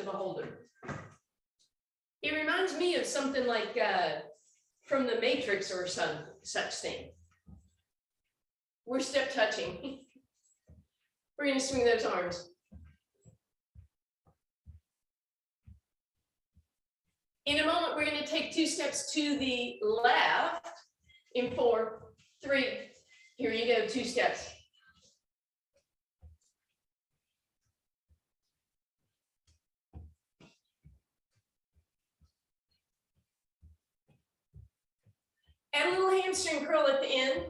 a holder. It reminds me of something like from the Matrix or some such thing. We're step touching. We're going to swing those arms. In a moment, we're going to take 2 steps to the left in 4, 3. Here you go, 2 steps. Add a little hamstring curl at the end.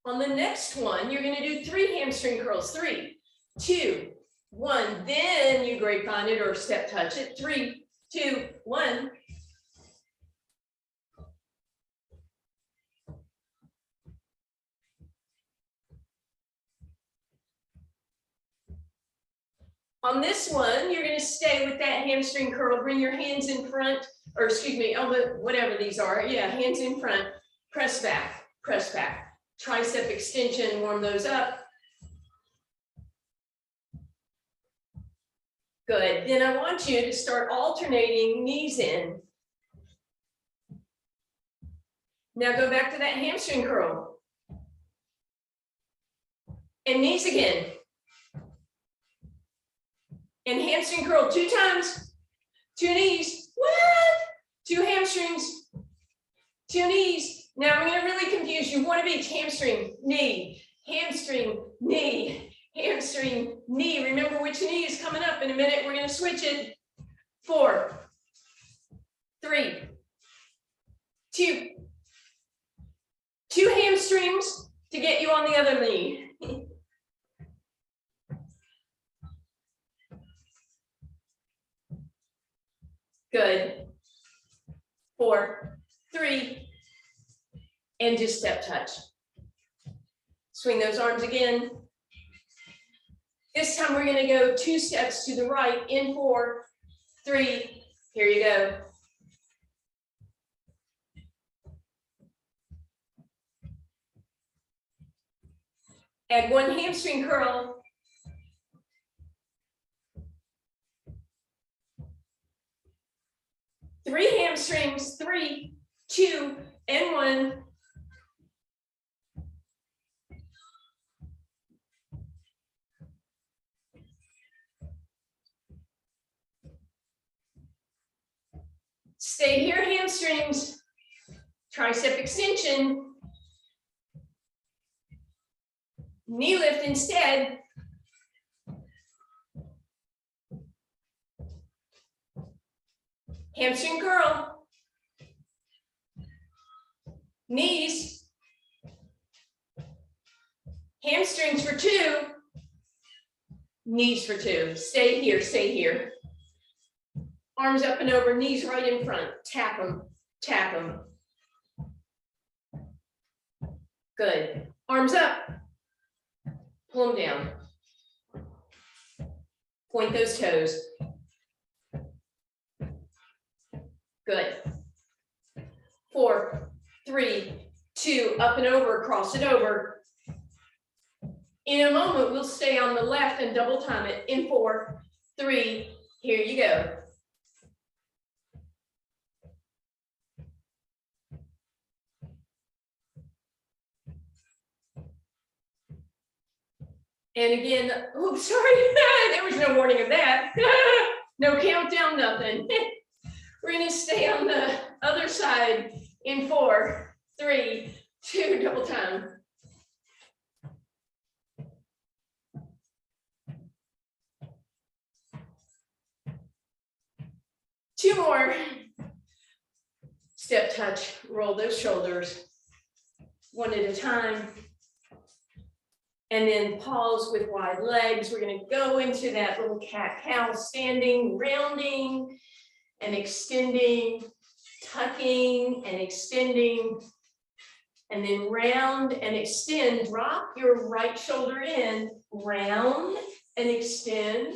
On the next one, you're going to do 3 hamstring curls. 3, 2, 1. Then you grapevine it or step touch it. 3, 2, 1. On this one, you're going to stay with that hamstring curl. Bring your hands in front, or excuse me, elbow, whatever these are. Yeah, hands in front. Press back, press back. Tricep extension, warm those up. Good. Then I want you to start alternating knees in. Now go back to that hamstring curl. And knees again. And hamstring curl 2 times. 2 knees. What? 2 hamstrings. 2 knees. Now I'm going to really confuse you. 1 of each. Hamstring, knee, hamstring, knee, hamstring, knee. Remember which knee is coming up in a minute. We're going to switch it. 4, 3, 2. 2 hamstrings to get you on the other knee. Good. 4, 3. And just step touch. Swing those arms again. This time we're going to go 2 steps to the right in 4, 3. Here you go. Add 1 hamstring curl. Three hamstrings. 3, 2, and 1. Stay here, hamstrings, tricep extension, knee lift instead. Hamstring curl, knees, hamstrings for 2, knees for 2. Stay here, stay here. Arms up and over, knees right in front. Tap them, tap them. Good. Arms up. Pull them down. Point those toes. Good. 4, 3, 2, up and over, cross it over. In a moment, we'll stay on the left and double time it. In 4, 3, here you go. And again, oh, sorry, there was no warning of that. No countdown, nothing. We're going to stay on the other side in 4, 3, 2, double time. Two more. Step touch, roll those shoulders 1 at a time. And then pause with wide legs. We're going to go into that little cat-cow, standing, rounding and extending, tucking and extending, and then round and extend. Drop your right shoulder in, round and extend,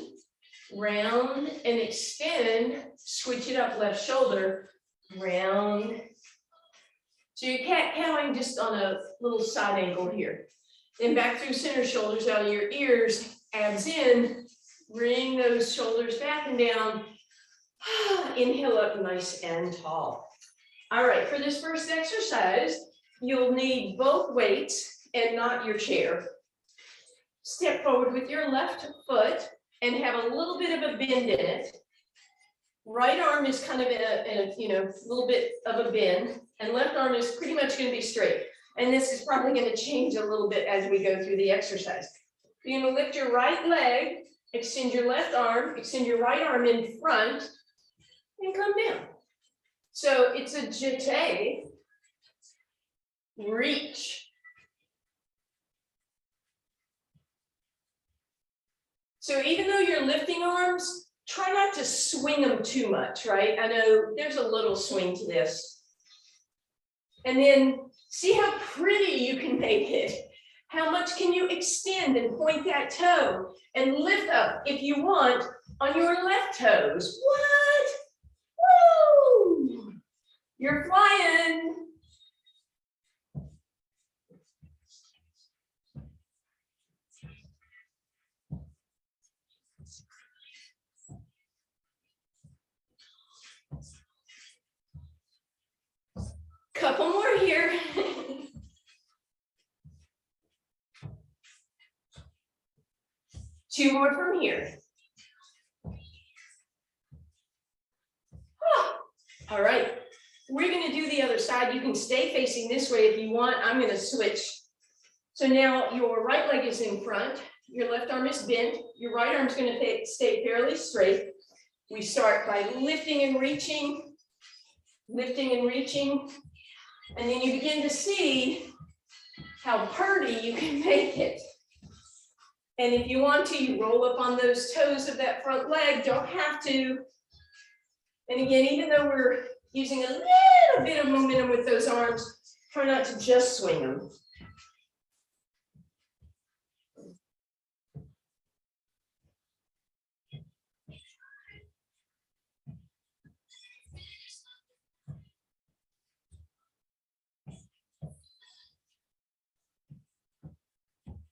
round and extend. Switch it up, left shoulder, round, So you're cat-cowing just on a little side angle here. Then back through center, shoulders out of your ears, abs in, bring those shoulders back and down. Inhale up nice and tall. All right, for this first exercise, you'll need both weights and not your chair. Step forward with your left foot and have a little bit of a bend in it. Right arm is kind of in a little bit of a bend, and left arm is pretty much going to be straight. And this is probably going to change a little bit as we go through the exercise. You're going to lift your right leg, extend your left arm, extend your right arm in front, and come down. So it's a jeté, reach. So even though you're lifting arms, try not to swing them too much, right? I know there's a little swing to this. And then see how pretty you can make it. How much can you extend and point that toe and lift up if you want on your left toes? What? Woo! You're flying. Couple more here. Two more from here. All right, we're going to do the other side. You can stay facing this way if you want. I'm going to switch. So now your right leg is in front. Your left arm is bent. Your right arm is going to stay fairly straight. We start by lifting and reaching, and then you begin to see how pretty you can make it. And if you want to, you roll up on those toes of that front leg. Don't have to. And again, even though we're using a little bit of momentum with those arms, try not to just swing them.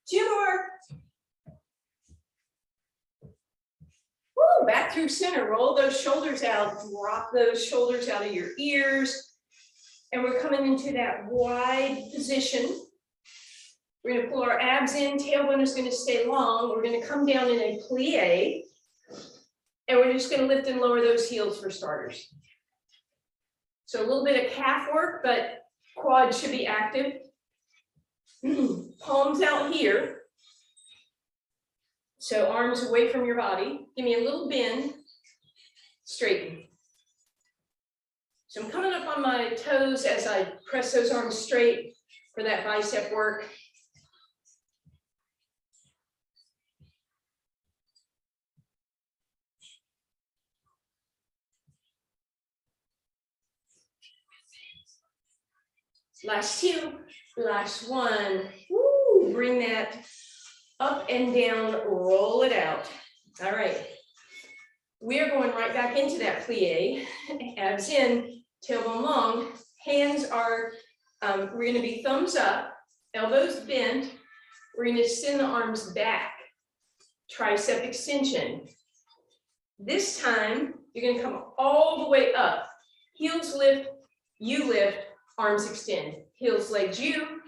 Two more. Woo, back through center. Roll those shoulders out. Drop those shoulders out of your ears. And we're coming into that wide position. We're going to pull our abs in. Tailbone is going to stay long. We're going to come down in a plie. And we're just going to lift and lower those heels for starters. So a little bit of calf work, but quads should be active. Palms out here. So arms away from your body. Give me a little bend. Straighten. So I'm coming up on my toes as I press those arms straight for that bicep work. Last two, last one. Woo, bring that up and down, roll it out. All right. We are going right back into that plie. Abs in, tailbone long. Hands are, we're going to be thumbs up, elbows bent. We're going to extend the arms back. Tricep extension. This time, you're going to come all the way up. Heels lift, you lift, arms extend. Heels, legs, you.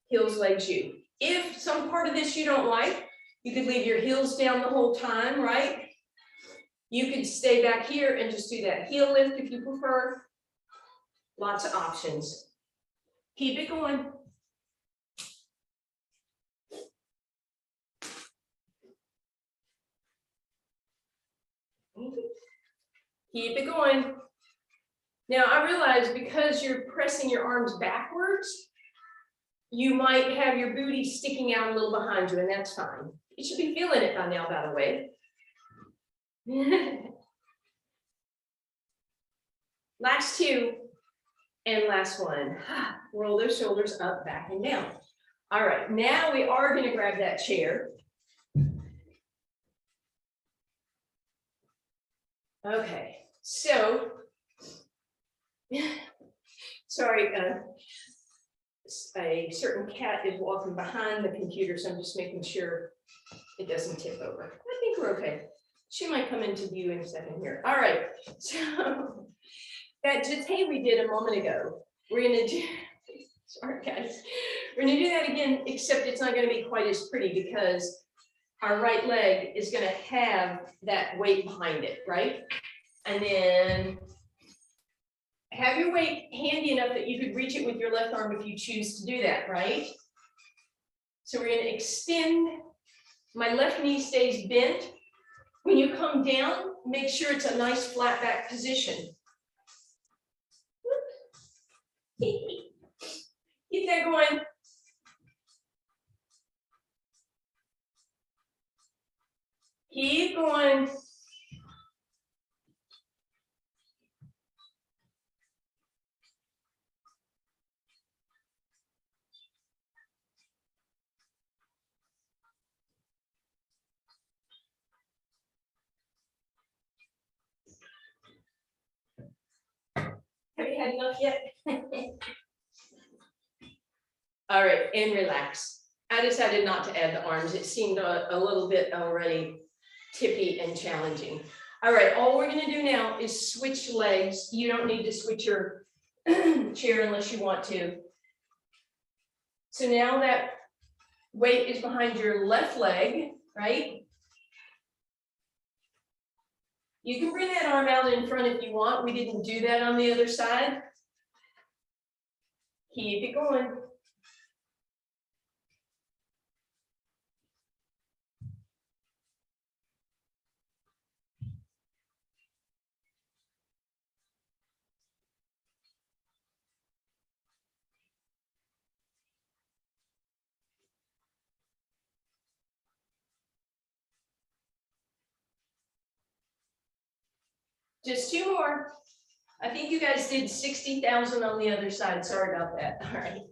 Heels, legs, you. If some part of this you don't like, you could leave your heels down the whole time, right? You could stay back here and just do that heel lift if you prefer. Lots of options. Keep it going. Keep it going. Now I realize because you're pressing your arms backwards, you might have your booty sticking out a little behind you, and that's fine. You should be feeling it by now, by the way. Last two and last one. Roll those shoulders up, back, and down. All right, now we are going to grab that chair. Okay, so sorry, a certain cat is walking behind the computer, so I'm just making sure it doesn't tip over. I think we're okay. She might come into view in a second here. All right, so that jeté we did a moment ago, we're gonna do, sorry guys, we're gonna do that again, except it's not gonna be quite as pretty because our right leg is gonna have that weight behind it, right? And then have your weight handy enough that you could reach it with your left arm if you choose to do that, right? So we're gonna extend, my left knee stays bent. When you come down, make sure it's a nice flat back position. Keep that going. Keep going. Have you had enough yet? All right, and relax. I decided not to add the arms. It seemed a little bit already tippy and challenging. All right, all we're gonna do now is switch legs. You don't need to switch your chair unless you want to. So now that weight is behind your left leg, right? You can bring that arm out in front if you want. We didn't do that on the other side. Keep it going. Just two more. I think you guys did 60,000 on the other side. Sorry about that. All right.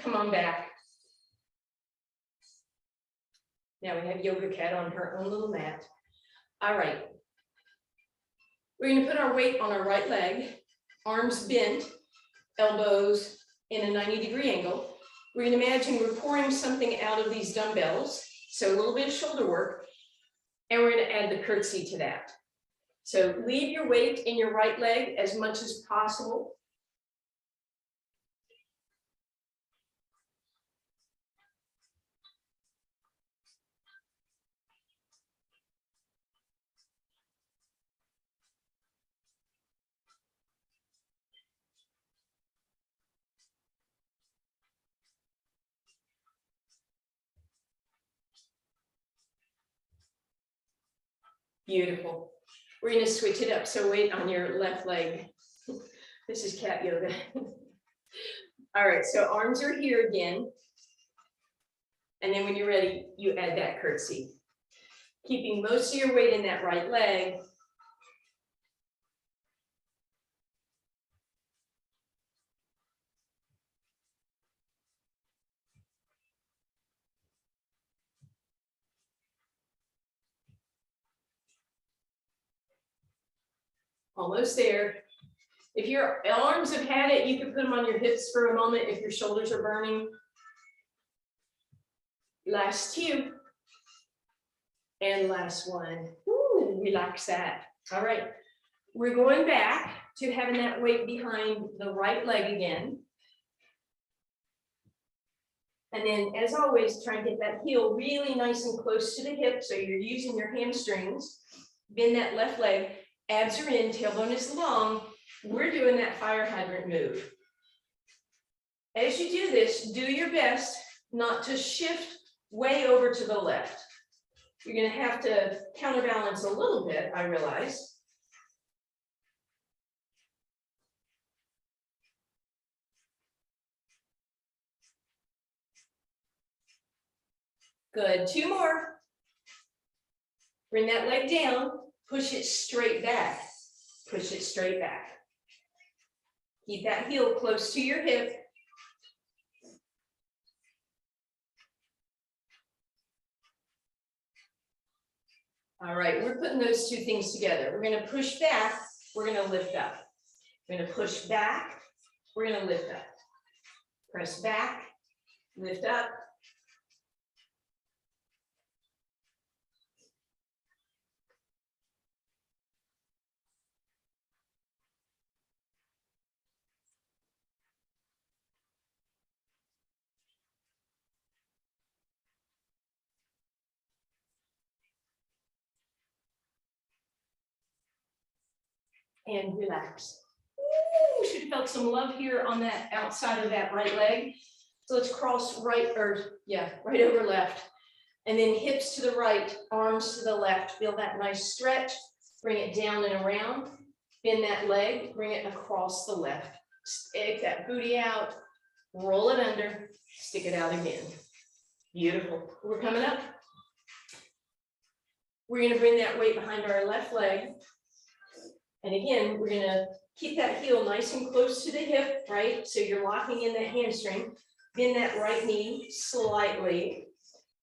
Come on back. Now we have Yoga Cat on her own little mat. All right. We're going to put our weight on our right leg, arms bent, elbows in a 90-degree angle. We're going to imagine we're pouring something out of these dumbbells. So a little bit of shoulder work. And we're going to add the curtsy to that. So leave your weight in your right leg as much as possible. Beautiful. We're going to switch it up. So weight on your left leg. This is cat yoga. All right, so arms are here again. And then when you're ready, you add that curtsy. Keeping most of your weight in that right leg. Almost there. If your arms have had it, you can put them on your hips for a moment if your shoulders are burning. Last two. And last one. Ooh, relax that. All right. We're going back to having that weight behind the right leg again. And then, as always, try and get that heel really nice and close to the hip so you're using your hamstrings. Bend that left leg. Abs are in, tailbone is long. We're doing that fire hydrant move. As you do this, do your best not to shift way over to the left. You're going to have to counterbalance a little bit, I realize. Good, two more. Bring that leg down, push it straight back. Push it straight back. Keep that heel close to your hip. All right, we're putting those two things together. We're going to push back, we're going to lift up. We're going to push back, we're going to lift up. Press back, lift up. And relax. Ooh, should have felt some love here on that outside of that right leg. So let's cross right over left. And then hips to the right, arms to the left. Feel that nice stretch. Bring it down and around. Bend that leg, bring it across the left. Stick that booty out, roll it under, stick it out again. Beautiful. We're coming up. We're going to bring that weight behind our left leg. And again, we're going to keep that heel nice and close to the hip, right? So you're locking in that hamstring. Bend that right knee slightly.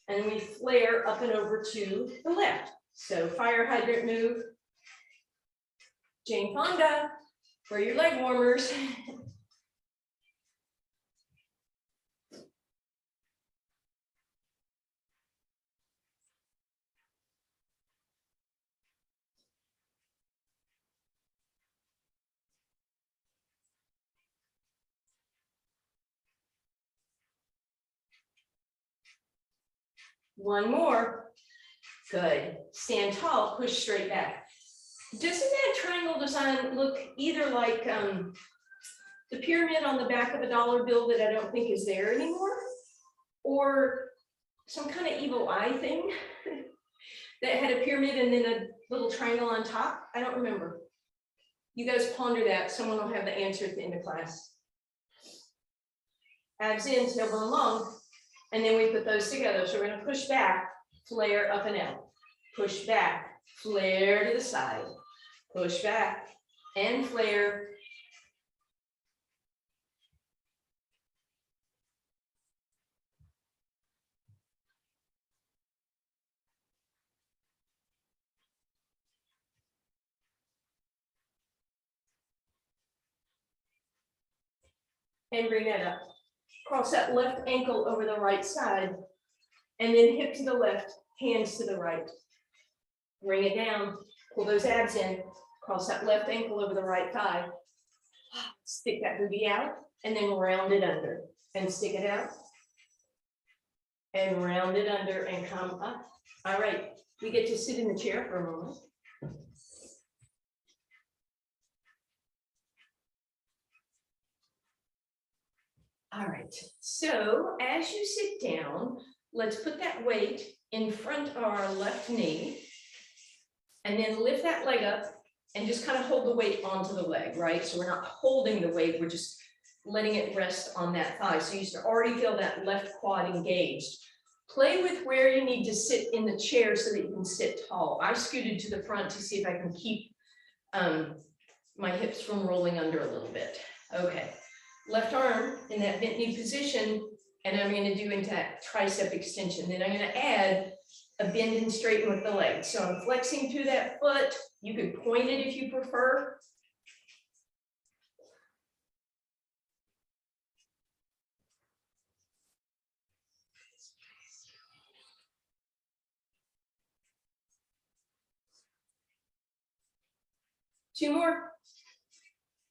And then we flare up and over to the left. So fire hydrant move. Jane Fonda for your leg warmers. One more. Good. Stand tall, push straight back. Doesn't that triangle design look either like the pyramid on the back of a dollar bill that I don't think is there anymore, or some kind of evil eye thing that had a pyramid and then a little triangle on top? I don't remember. You guys ponder that. Someone will have the answer at the end of class. Abs in, tailbone long. And then we put those together. So we're going to push back, flare up and out. Push back, flare to the side. Push back and flare. And bring that up. Cross that left ankle over the right side. And then hip to the left, hands to the right. Bring it down, pull those abs in, cross that left ankle over the right thigh. Stick that booty out and then round it under and stick it out. And round it under and come up. All right, we get to sit in the chair for a moment. All right, so as you sit down, let's put that weight in front of our left knee and then lift that leg up and just kind of hold the weight onto the leg, right? So we're not holding the weight, we're just letting it rest on that thigh. So you already feel that left quad engaged. Play with where you need to sit in the chair so that you can sit tall. I scooted to the front to see if I can keep my hips from rolling under a little bit. Okay. Left arm in that bent knee position, and I'm going to do into that tricep extension. Then I'm going to add a bend and straighten with the leg. So I'm flexing through that foot. You could point it if you prefer. Two more.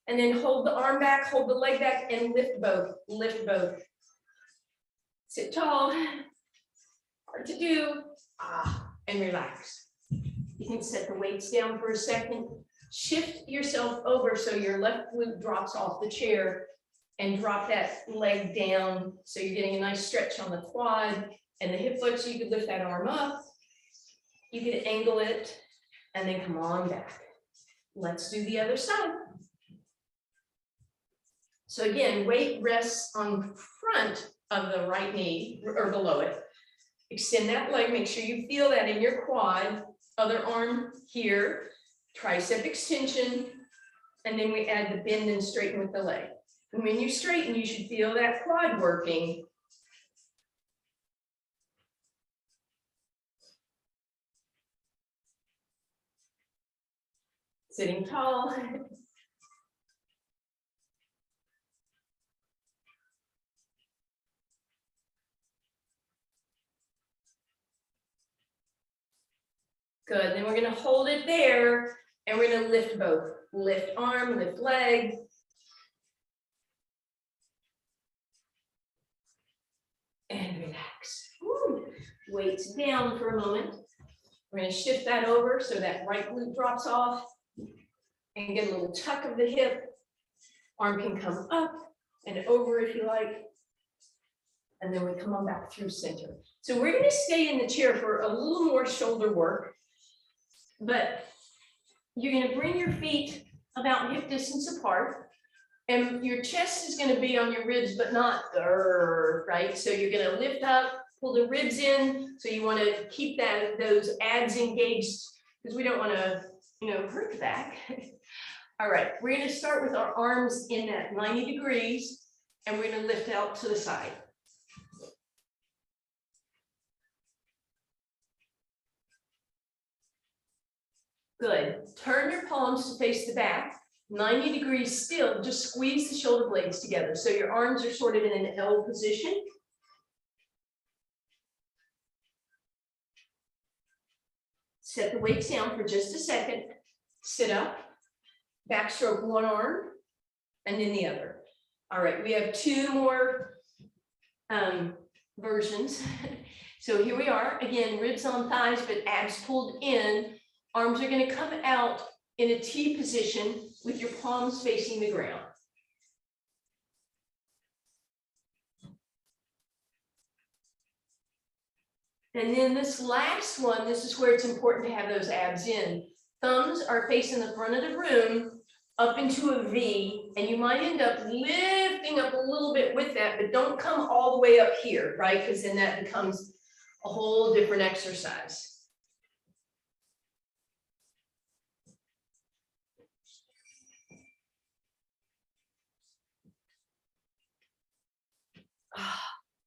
And then hold the arm back, hold the leg back, and lift both. Lift both. Sit tall. Hard to do. And relax. You can set the weights down for a second. Shift yourself over so your left glute drops off the chair and drop that leg down so you're getting a nice stretch on the quad and the hip flexor. You could lift that arm up. You could angle it and then come on back. Let's do the other side. So again, weight rests on front of the right knee or below it. Extend that leg, make sure you feel that in your quad. Other arm here, tricep extension, and then we add the bend and straighten with the leg. And when you straighten, you should feel that quad working. Sitting tall. Good, then we're gonna hold it there and we're gonna lift both. Lift arm, lift leg. And relax. Woo. Weights down for a moment. We're gonna shift that over so that right glute drops off and get a little tuck of the hip. Arm can come up and over if you like. And then we come on back through center. So we're gonna stay in the chair for a little more shoulder work, but you're gonna bring your feet about hip distance apart and your chest is gonna be on your ribs, but not right? So you're gonna lift up, pull the ribs in. So you wanna keep those abs engaged because we don't wanna, hurt the back. All right, we're gonna start with our arms in at 90 degrees and we're gonna lift out to the side. Good. Turn your palms to face the back, 90 degrees still, just squeeze the shoulder blades together. So your arms are sort of in an L position. Set the weights down for just a second. Sit up, backstroke one arm, and then the other. All right, we have two more versions. So here we are, again, ribs on thighs, but abs pulled in. Arms are going to come out in a T position with your palms facing the ground. And then this last one, this is where it's important to have those abs in. Thumbs are facing the front of the room up into a V, and you might end up lifting up a little bit with that, but don't come all the way up here, right? Because then that becomes a whole different exercise.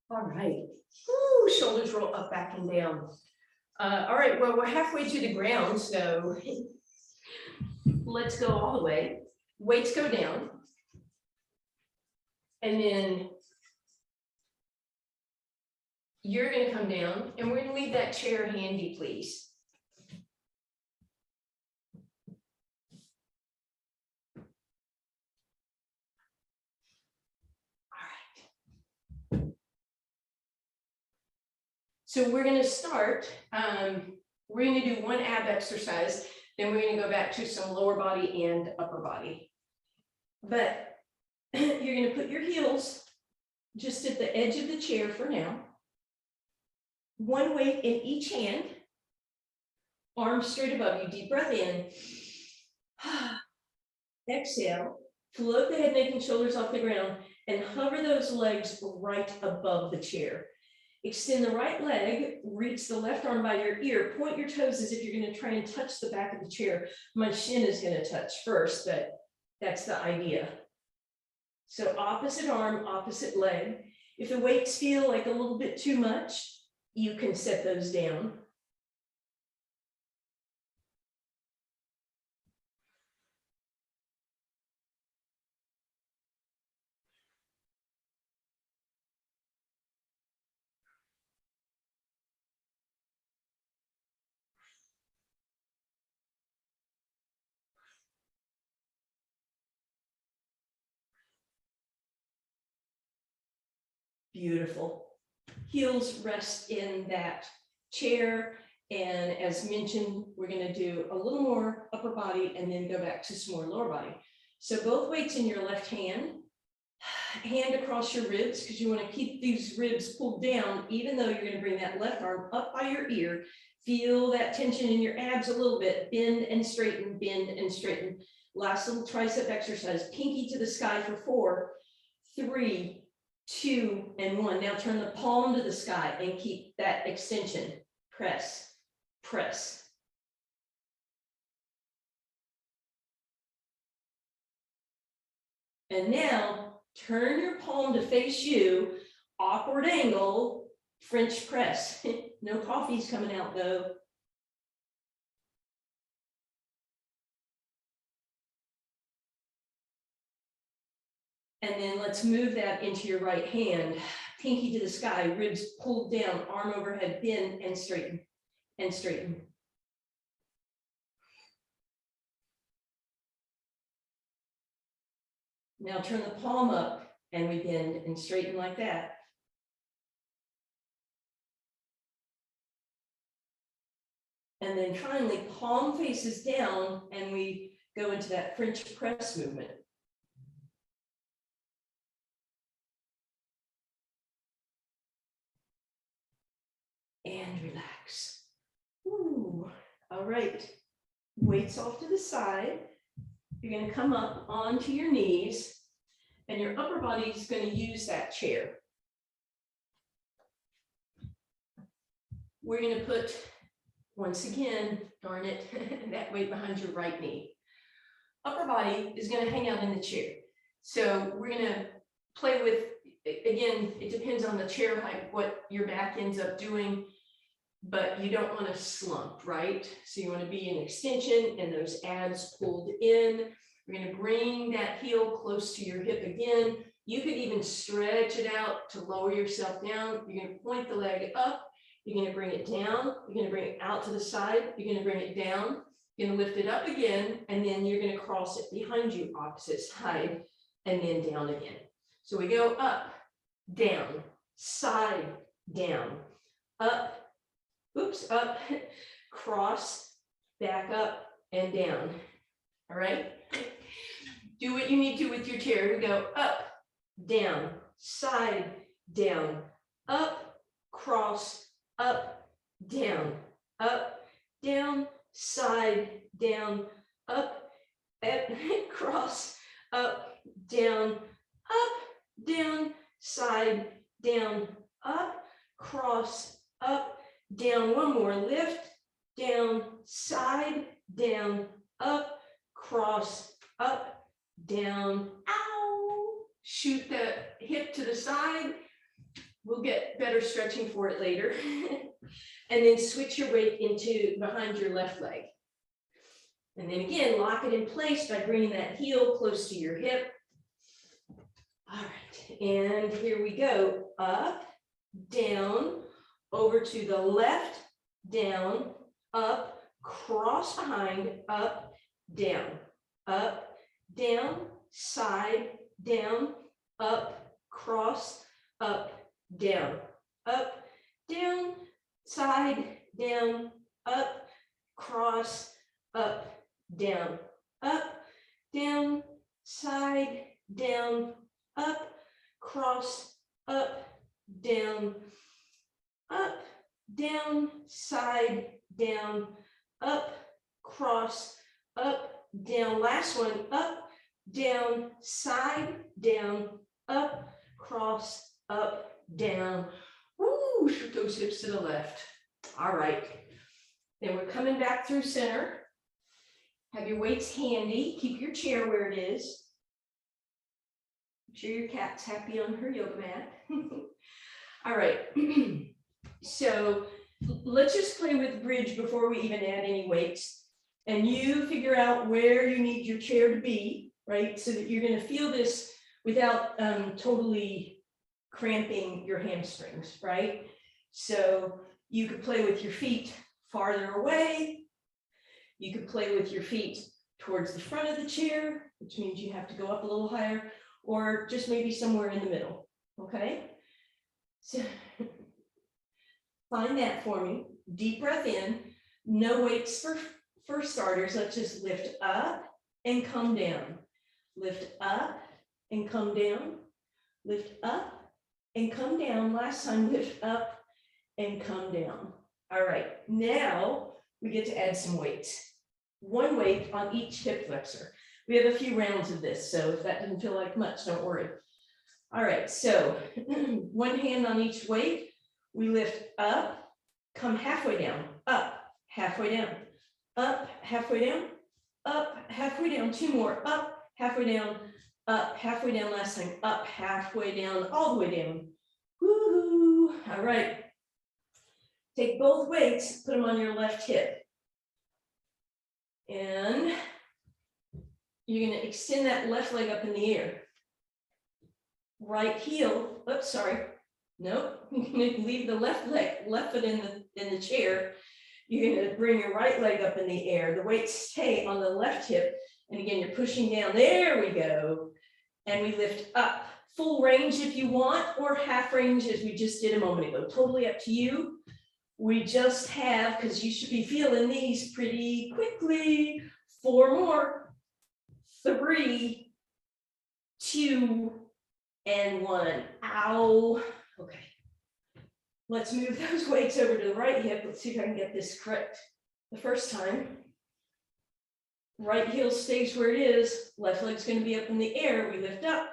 All right. Ooh, shoulders roll up, back, and down. All right, well, we're halfway to the ground, so let's go all the way. Weights go down. And then you're going to come down, and we're going to leave that chair handy, please. So we're going to start, we're going to do one ab exercise, then we're going to go back to some lower body and upper body. But you're going to put your heels just at the edge of the chair for now. One weight in each hand, arms straight above you, deep breath in. Exhale, float the head, neck, and shoulders off the ground and hover those legs right above the chair. Extend the right leg, reach the left arm by your ear, point your toes as if you're going to try and touch the back of the chair. My shin is going to touch first, but that's the idea. So opposite arm, opposite leg. If the weights feel like a little bit too much, you can set those down. Beautiful. Heels rest in that chair. And as mentioned, we're going to do a little more upper body and then go back to some more lower body. So both weights in your left hand, hand across your ribs, because you want to keep these ribs pulled down, even though you're going to bring that left arm up by your ear. Feel that tension in your abs a little bit. Bend and straighten, bend and straighten. Last little tricep exercise. Pinky to the sky for 4, 3, 2, and 1. Now turn the palm to the sky and keep that extension. Press, press. And now turn your palm to face you, awkward angle, French press. No coffee's coming out though. And then let's move that into your right hand. Pinky to the sky, ribs pulled down, arm overhead, bend and straighten and straighten. Now turn the palm up and we bend and straighten like that. And then finally, palm faces down and we go into that French press movement. And relax. Ooh, all right. Weights off to the side. You're going to come up onto your knees and your upper body is going to use that chair. We're going to put, once again, darn it, that weight behind your right knee. Upper body is going to hang out in the chair. So we're going to play with, again, it depends on the chair height, what your back ends up doing, but you don't want to slump, right? So you want to be in extension and those abs pulled in. We're going to bring that heel close to your hip again. You could even stretch it out to lower yourself down. You're going to point the leg up. You're going to bring it down. You're going to bring it out to the side. You're going to bring it down. You're going to lift it up again, and then you're going to cross it behind you, opposite side, and then down again. So we go up, down, side, down, up, oops, up, cross, back up, and down. All right? Do what you need to with your chair. We go up, down, side, down, up, cross, up, down, side, down, up, cross, up, down, side, down, up, cross, up, down. One more, lift, down, side, down, up, cross, up, down, ow, shoot the hip to the side. We'll get better stretching for it later. And then switch your weight into behind your left leg. And then again, lock it in place by bringing that heel close to your hip. All right, and here we go. Up, down, over to the left, down, up, cross behind, up, down, side, down, up, cross, up, down, side, down, up, cross, up, down, side, down, up, cross, up, down, side, down, up, cross, up, down. Last one, up, down, side, down, up, cross, up, down. Woo, shoot those hips to the left. All right. Then we're coming back through center. Have your weights handy. Keep your chair where it is. Make sure your cat's happy on her yoga mat. All right. So let's just play with bridge before we even add any weights. And you figure out where you need your chair to be, right? So that you're going to feel this without totally cramping your hamstrings, right? So you could play with your feet farther away. You could play with your feet towards the front of the chair, which means you have to go up a little higher, or just maybe somewhere in the middle, okay? So find that for me. Deep breath in. No weights for starters. Let's just lift up and come down. Lift up and come down. Lift up and come down. Last time, lift up and come down. All right, now we get to add some weights. One weight on each hip flexor. We have a few rounds of this, so if that doesn't feel like much, don't worry. All right, so one hand on each weight. We lift up, come halfway down, up, halfway down, up, halfway down, up, halfway down. Two more, up, halfway down, up, halfway down. Last time, up, halfway down, all the way down. Woo-hoo. All right. Take both weights, put them on your left hip. And you're going to extend that left leg up in the air. Right heel, oops, sorry. Nope. You're going to leave the left leg, left foot in the chair. You're going to bring your right leg up in the air. The weights stay on the left hip. And again, you're pushing down. There we go. and we lift up. Full range if you want, or half range as we just did a moment ago. Totally up to you. We just have, because you should be feeling these pretty quickly, 4 more, 3, 2, and 1. Ow. Okay. Let's move those weights over to the right hip. Let's see if I can get this correct the first time. Right heel stays where it is. Left leg's going to be up in the air. We lift up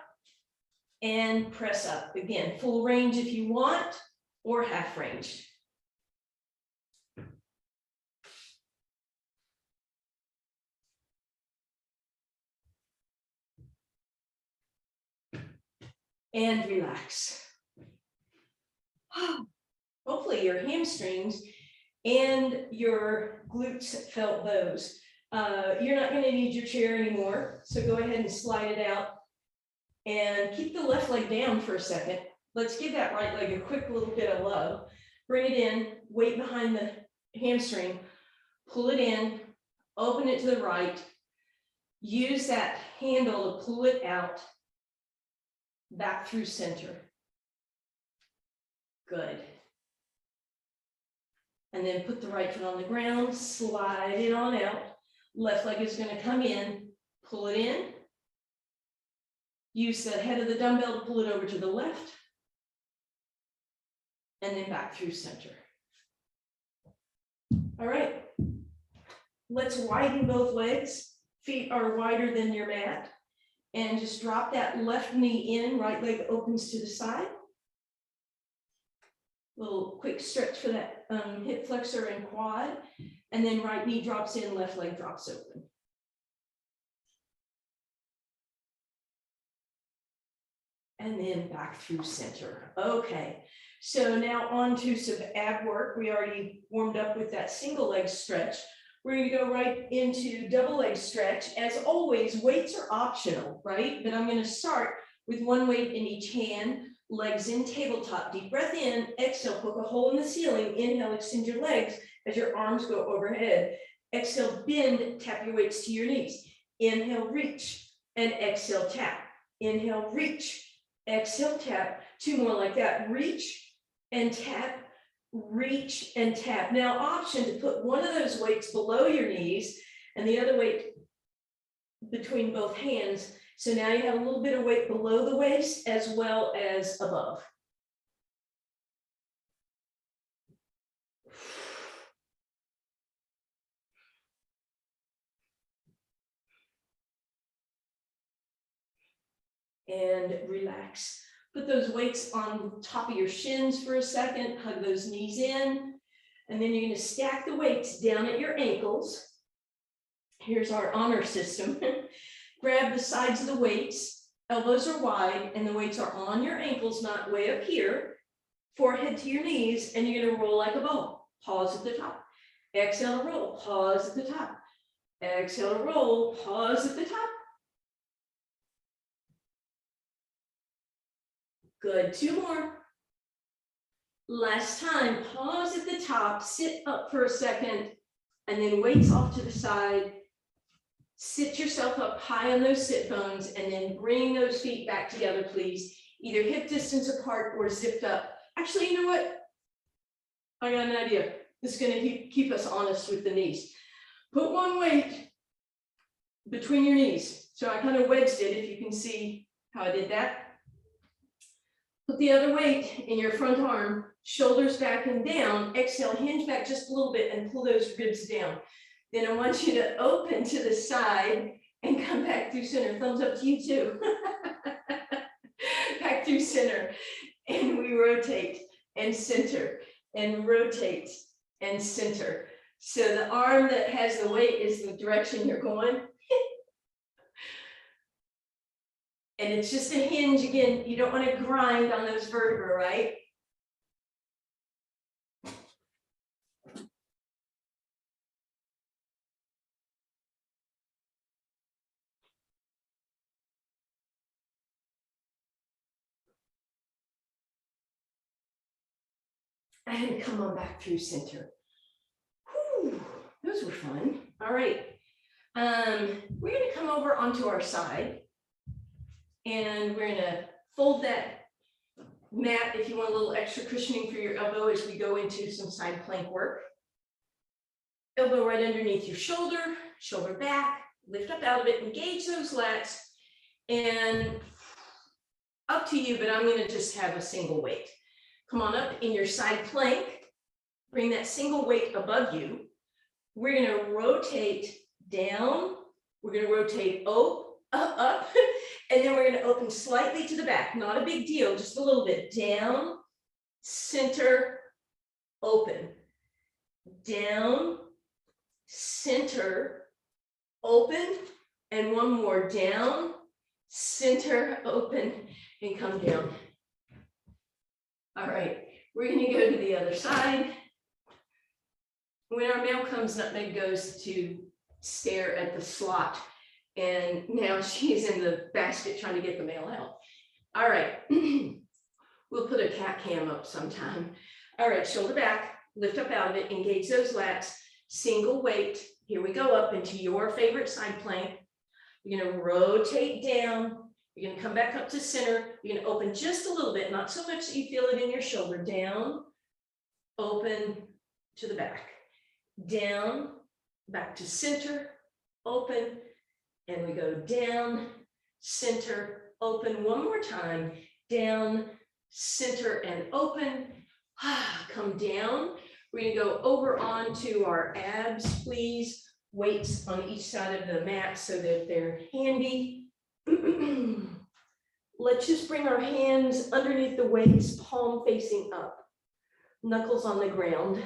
and press up. Again, full range if you want, or half range. And relax. Hopefully your hamstrings and your glutes felt those. You're not going to need your chair anymore, so go ahead and slide it out and keep the left leg down for a second. Let's give that right leg a quick little bit of love. Bring it in, weight behind the hamstring, pull it in, open it to the right, use that handle to pull it out, back through center. Good. And then put the right foot on the ground, slide it on out. Left leg is going to come in, pull it in. Use the head of the dumbbell to pull it over to the left. And then back through center. All right. Let's widen both legs. Feet are wider than your mat. And just drop that left knee in, right leg opens to the side. Little quick stretch for that hip flexor and quad. And then right knee drops in, left leg drops open. And then back through center. Okay, so now on to some ab work. We already warmed up with that single leg stretch. We're going to go right into double leg stretch. As always, weights are optional, right? But I'm going to start with one weight in each hand, legs in tabletop. Deep breath in, exhale, poke a hole in the ceiling. Inhale, extend your legs as your arms go overhead. Exhale, bend, tap your weights to your knees. Inhale, reach, and exhale, tap. Inhale, reach, exhale, tap. 2 more like that. Reach and tap. Reach and tap. Now, option to put one of those weights below your knees and the other weight between both hands. So now you have a little bit of weight below the waist as well as above. And relax. Put those weights on top of your shins for a second, hug those knees in, and then you're going to stack the weights down at your ankles. Here's our honor system. Grab the sides of the weights, elbows are wide, and the weights are on your ankles, not way up here. Forehead to your knees, and you're going to roll like a ball. Pause at the top. Exhale to roll, pause at the top. Exhale to roll, pause at the top. Good, 2 more. Last time, pause at the top, sit up for a second, and then weights off to the side. Sit yourself up high on those sit bones, and then bring those feet back together, please. Either hip distance apart or zipped up. Actually, you know what? I got an idea. This is going to keep us honest with the knees. Put one weight between your knees. So I kind of wedged it, if you can see how I did that. Put the other weight in your front arm, shoulders back and down. Exhale, hinge back just a little bit and pull those ribs down. Then I want you to open to the side and come back through center. Thumbs up to you too. Back through center. And we rotate and center and rotate and center. So the arm that has the weight is the direction you're going. And it's just a hinge. Again, you don't want to grind on those vertebrae, right? And come on back through center. Whew, those were fun. All right. We're going to come over onto our side. And we're gonna fold that mat if you want a little extra cushioning for your elbow as we go into some side plank work. Elbow right underneath your shoulder, shoulder back, lift up out of it, engage those lats, and up to you, but I'm gonna just have a single weight. Come on up in your side plank, bring that single weight above you. We're gonna rotate down, we're gonna rotate up, and then we're gonna open slightly to the back, not a big deal, just a little bit, down, center, open, down, center, open, and one more, down, center, open, and come down. All right, we're gonna go to the other side. When our mail comes, Nutmeg goes to stare at the slot, and now she's in the basket trying to get the mail out. All right, we'll put a cat cam up sometime. All right, shoulder back, lift up out of it, engage those lats, single weight. Here we go up into your favorite side plank. You're gonna rotate down. You're gonna come back up to center. You're gonna open just a little bit, not so much that you feel it in your shoulder. Down, open to the back. Down, back to center, open, and we go down, center, open. One more time. Down, center, and open. Come down. We're gonna go over onto our abs, please. Weights on each side of the mat so that they're handy. Let's just bring our hands underneath the weights, palm facing up, knuckles on the ground.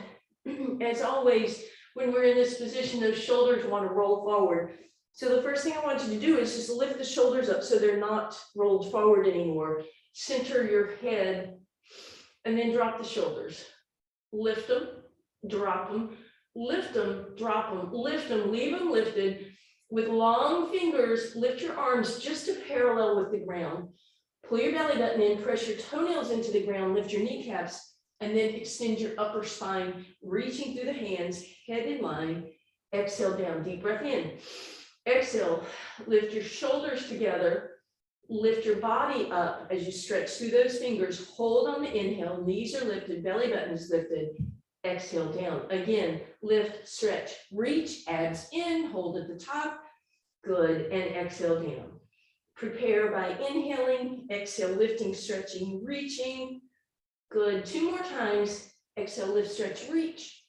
As always, when we're in this position, those shoulders want to roll forward. So the first thing I want you to do is just lift the shoulders up so they're not rolled forward anymore. Center your head and then drop the shoulders. Lift them, drop them, lift them, drop them, lift them, leave them lifted. With long fingers, lift your arms just to parallel with the ground. Pull your belly button in, press your toenails into the ground, lift your kneecaps, and then extend your upper spine, reaching through the hands, head in line. Exhale down, deep breath in. Exhale, lift your shoulders together, lift your body up as you stretch through those fingers. Hold on the inhale, knees are lifted, belly button is lifted. Exhale down. Again, lift, stretch, reach, abs in, hold at the top. Good, and exhale down. Prepare by inhaling, exhale, lifting, stretching, reaching. Good, 2 more times. Exhale, lift, stretch, reach.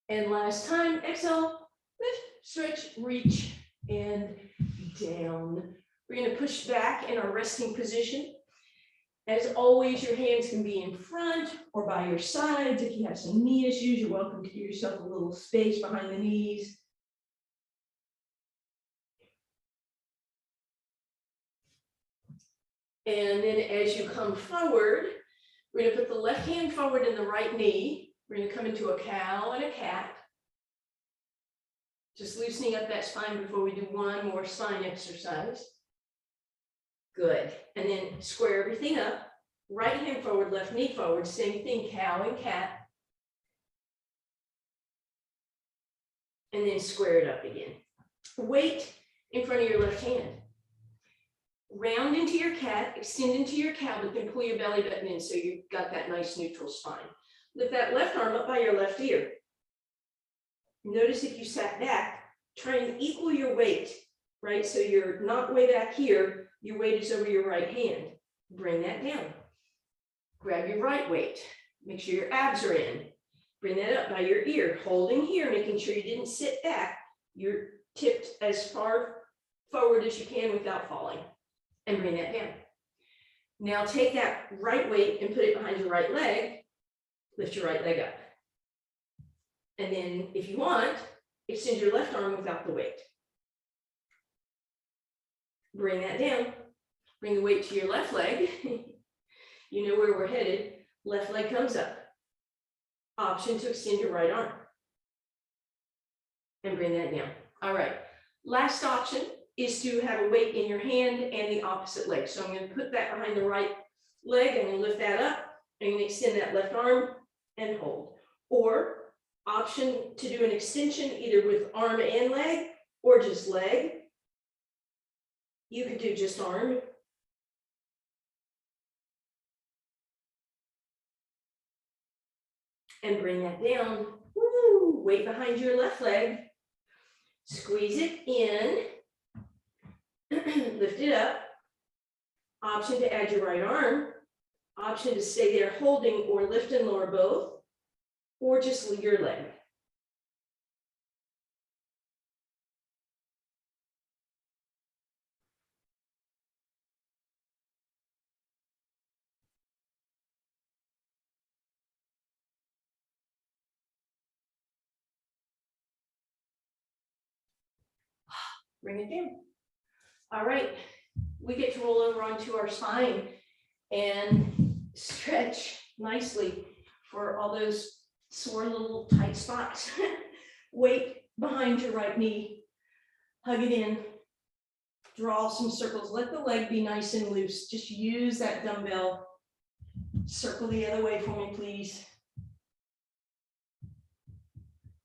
And last time, exhale, lift, stretch, reach, and down. We're going to push back in our resting position. As always, your hands can be in front or by your sides. If you have some knee issues, you're welcome to give yourself a little space behind the knees. And then as you come forward, we're going to put the left hand forward in the right knee. We're going to come into a cow and a cat. Just loosening up that spine before we do one more spine exercise. Good. And then square everything up. Right hand forward, left knee forward. Same thing, cow and cat. And then square it up again. Weight in front of your left hand. Round into your cat, extend into your cow, but then pull your belly button in so you've got that nice neutral spine. Lift that left arm up by your left ear. Notice if you sat back, try and equal your weight, right? So you're not way back here, your weight is over your right hand. Bring that down. Grab your right weight. Make sure your abs are in. Bring that up by your ear, holding here, making sure you didn't sit back. You're tipped as far forward as you can without falling. And bring that down. Now take that right weight and put it behind your right leg. Lift your right leg up. And then if you want, extend your left arm without the weight. Bring that down. Bring the weight to your left leg. You know where we're headed. Left leg comes up. Option to extend your right arm. And bring that down. All right. Last option is to have a weight in your hand and the opposite leg. So I'm going to put that behind the right leg. I'm going to lift that up. I'm going to extend that left arm and hold. Or option to do an extension either with arm and leg or just leg. You could do just arm. And bring that down. Woo, weight behind your left leg. Squeeze it in. Lift it up. Option to add your right arm. Option to stay there holding or lift and lower both. Or just leave your leg. Bring it down. All right, we get to roll over onto our spine and stretch nicely for all those sore little tight spots. Weight behind your right knee, hug it in, draw some circles. Let the leg be nice and loose. Just use that dumbbell. Circle the other way for me, please.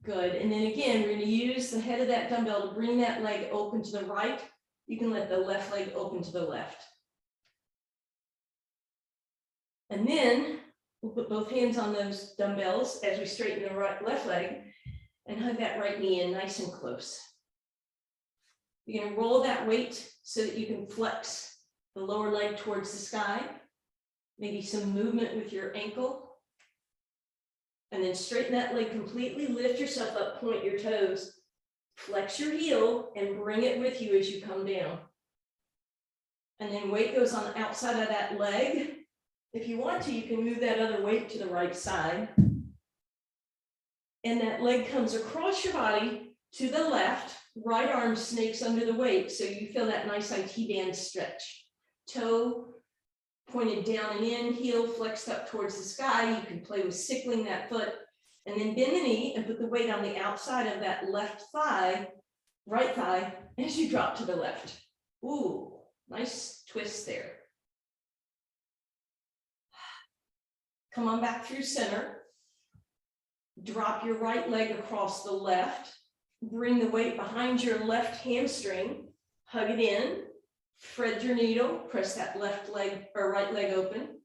Good, and then again, we're going to use the head of that dumbbell to bring that leg open to the right. You can let the left leg open to the left. And then we'll put both hands on those dumbbells as we straighten the left leg and hug that right knee in nice and close. You're going to roll that weight so that you can flex the lower leg towards the sky. Maybe some movement with your ankle. And then straighten that leg completely, lift yourself up, point your toes, flex your heel and bring it with you as you come down. And then weight goes on the outside of that leg. If you want to, you can move that other weight to the right side. And that leg comes across your body to the left, right arm snakes under the weight. So you feel that nice IT band stretch. Toe pointed down and in, heel flexed up towards the sky. You can play with sickling that foot and then bend the knee and put the weight on the outside of that left thigh, right thigh, as you drop to the left. Ooh, nice twist there. Come on back through center. Drop your right leg across the left. Bring the weight behind your left hamstring. Hug it in. Thread your needle, press that left leg or right leg open.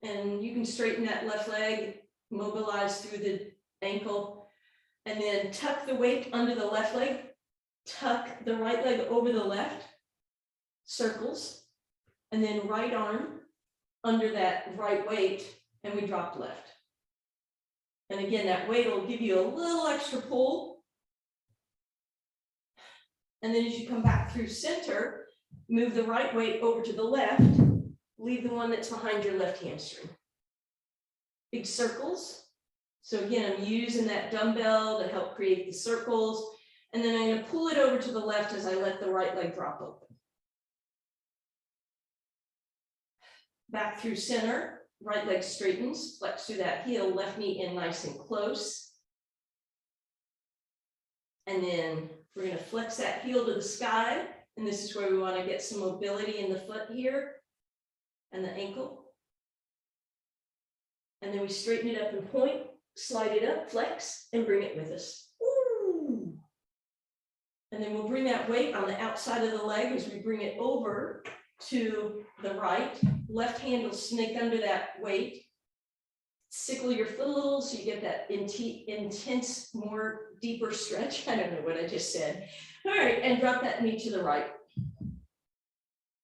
And you can straighten that left leg, mobilize through the ankle, and then tuck the weight under the left leg, tuck the right leg over the left, circles, and then right arm under that right weight, and we drop left. And again, that weight will give you a little extra pull. And then as you come back through center, move the right weight over to the left, leave the one that's behind your left hamstring. Big circles. So again, I'm using that dumbbell to help create the circles. And then I'm going to pull it over to the left as I let the right leg drop open. Back through center, right leg straightens, flex through that heel, left knee in nice and close. And then we're going to flex that heel to the sky. And this is where we want to get some mobility in the foot here and the ankle. And then we straighten it up and point, slide it up, flex, and bring it with us. Ooh. And then we'll bring that weight on the outside of the leg as we bring it over to the right. Left hand will snake under that weight. Sickle your foot a little so you get that intense, more deeper stretch. I don't know what I just said. All right, and drop that knee to the right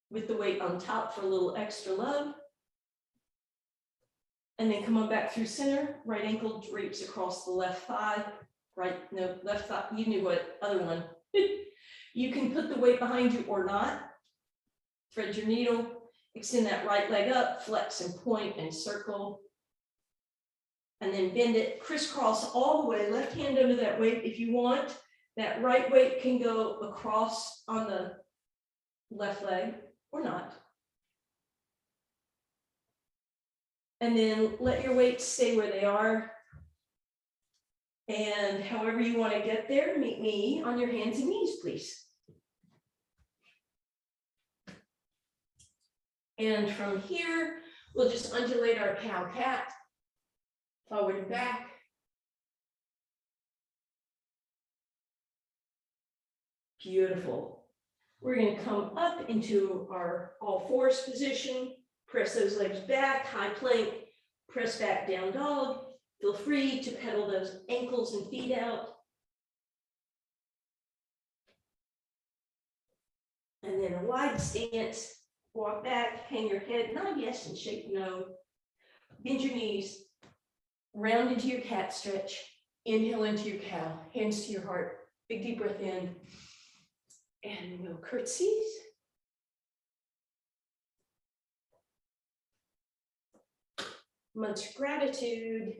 with the weight on top for a little extra love. And then come on back through center. Right ankle drapes across the left thigh. Left thigh, you knew what other one. You can put the weight behind you or not. Thread your needle, extend that right leg up, flex and point and circle. And then bend it, crisscross all the way, left hand under that weight. If you want, that right weight can go across on the left leg or not. And then let your weights stay where they are. And however you want to get there, meet me on your hands and knees, please. And from here, we'll just undulate our cow cat. Forward and back. Beautiful. We're going to come up into our all fours position, press those legs back, high plank, press back down dog. Feel free to pedal those ankles and feet out. And then a wide stance, walk back, hang your head, nod yes, and shake no. Bend your knees, round into your cat stretch. Inhale into your cow, hands to your heart. Big deep breath in. And no curtsies. Much gratitude.